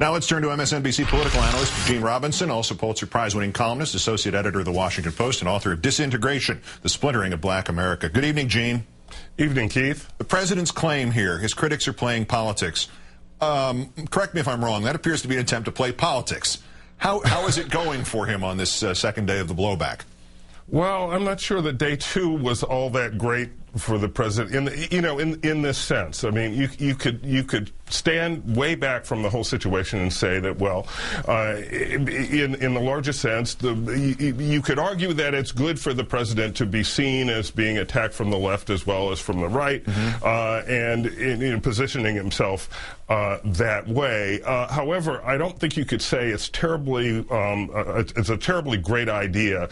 Now let's turn to MSNBC political analyst Gene Robinson, also Pulitzer Prize-winning columnist, associate editor of The Washington Post, and author of Disintegration, The Splintering of Black America. Good evening, Gene. Evening, Keith. The president's claim here, his critics are playing politics. Correct me if I'm wrong, that appears to be an attempt to play politics. How is it going for him on this second day of the blowback? Well, I'm not sure that day two was all that great for the president. In this sense, I mean, you could stand way back from the whole situation and say that, well, in the largest sense, you could argue that it's good for the president to be seen as being attacked from the left as well as from the right, and in positioning himself that way. However, I don't think you could say it's it's a terribly great idea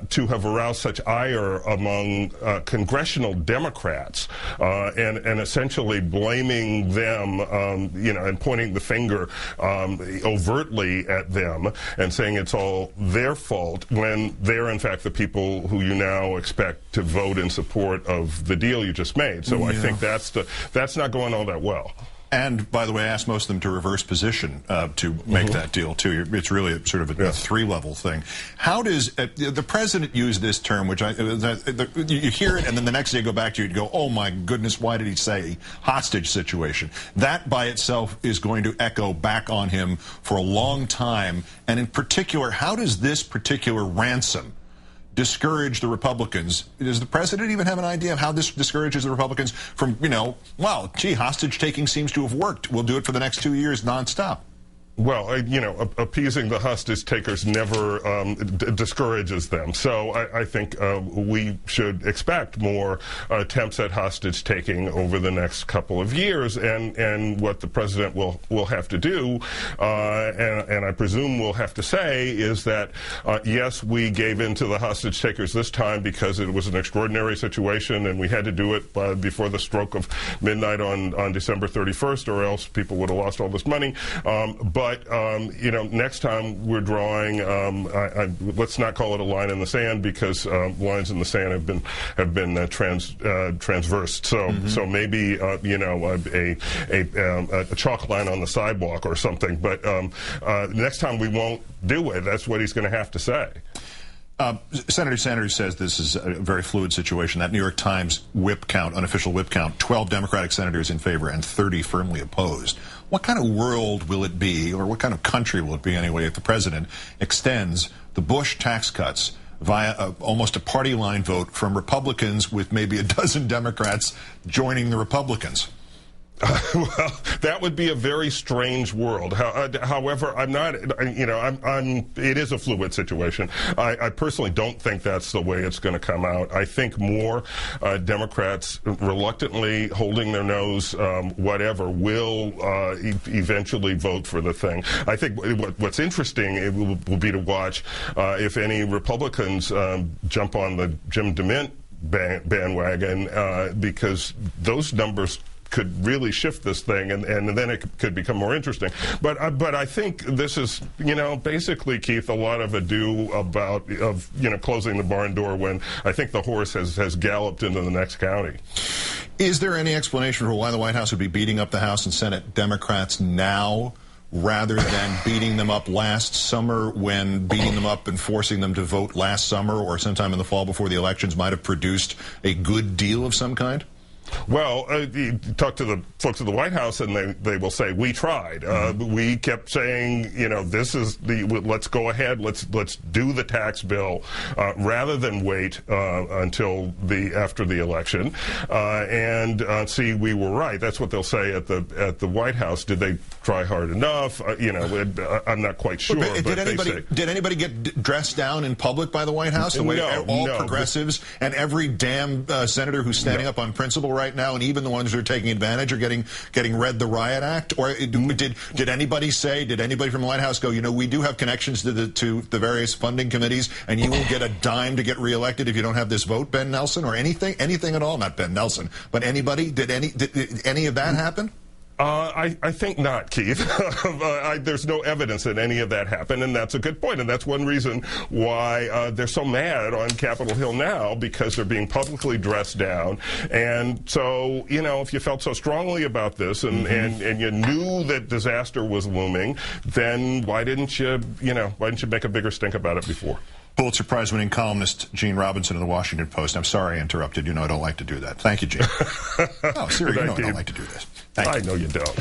to have aroused such ire among congressional Democrats and essentially blaming them, and pointing the finger overtly at them and saying it's all their fault when they're in fact the people who you now expect to vote in support of the deal you just made. So I think that's not going all that well. And, by the way, I asked most of them to reverse position to make that deal, too. It's really sort of a three-level thing. How does the president use this term, which you hear it, and then the next day you go back to it and go, oh, my goodness, why did he say hostage situation? That by itself is going to echo back on him for a long time. And in particular, how does this particular ransom discourage the Republicans? Does the president even have an idea of how this discourages the Republicans from, well, gee, hostage taking seems to have worked. We'll do it for the next 2 years nonstop. Well, appeasing the hostage takers never discourages them. So I think we should expect more attempts at hostage taking over the next couple of years. And what the president will have to do, and I presume will have to say, is that, yes, we gave in to the hostage takers this time because it was an extraordinary situation and we had to do it before the stroke of midnight on December 31st, or else people would have lost all this money. But next time we're drawing, let's not call it a line in the sand, because lines in the sand have been transversed. So maybe a chalk line on the sidewalk or something. But next time we won't do it. That's what he's going to have to say. Senator Sanders says this is a very fluid situation. That New York Times whip count, unofficial whip count, 12 Democratic senators in favor and 30 firmly opposed. What kind of world will it be, or what kind of country will it be anyway, if the president extends the Bush tax cuts via almost a party line vote from Republicans, with maybe a dozen Democrats joining the Republicans? Well, that would be a very strange world. However, I'm not, it is a fluid situation. I personally don't think that's the way it's going to come out. I think more Democrats reluctantly holding their nose, will eventually vote for the thing. I think what's interesting will be to watch if any Republicans jump on the Jim DeMint bandwagon, because those numbers could really shift this thing, and then it could become more interesting. But I think this is, basically, Keith, a lot of ado about closing the barn door when I think the horse has galloped into the next county. Is there any explanation for why the White House would be beating up the House and Senate Democrats now, rather than beating them up last summer, when beating them up and forcing them to vote last summer or sometime in the fall before the elections might have produced a good deal of some kind? Well, you talk to the folks at the White House, and they will say, we tried. We kept saying, this is let's go ahead, let's do the tax bill rather than wait until after the election, and see, we were right. That's what they'll say at the White House. Did they try hard enough? I'm not quite sure. But did anybody get dressed down in public by the White House? The way all progressives and every damn senator who's standing up on principle right now, and even the ones who are taking advantage, are getting read the Riot Act? Or did anybody say? Did anybody from the White House go, we do have connections to the various funding committees, and you won't get a dime to get reelected if you don't have this vote, Ben Nelson, or anything at all? Not Ben Nelson, but anybody? Did any of that happen? I think not, Keith. There's no evidence that any of that happened, and that's a good point. And that's one reason why they're so mad on Capitol Hill now, because they're being publicly dressed down. And so, you know, if you felt so strongly about this and you knew that disaster was looming, then why didn't you make a bigger stink about it before? Pulitzer Prize-winning columnist Gene Robinson of the Washington Post. I'm sorry I interrupted. You know I don't like to do that. Thank you, Gene. Oh, seriously, you know I don't like to do this. Thank you. I know you don't.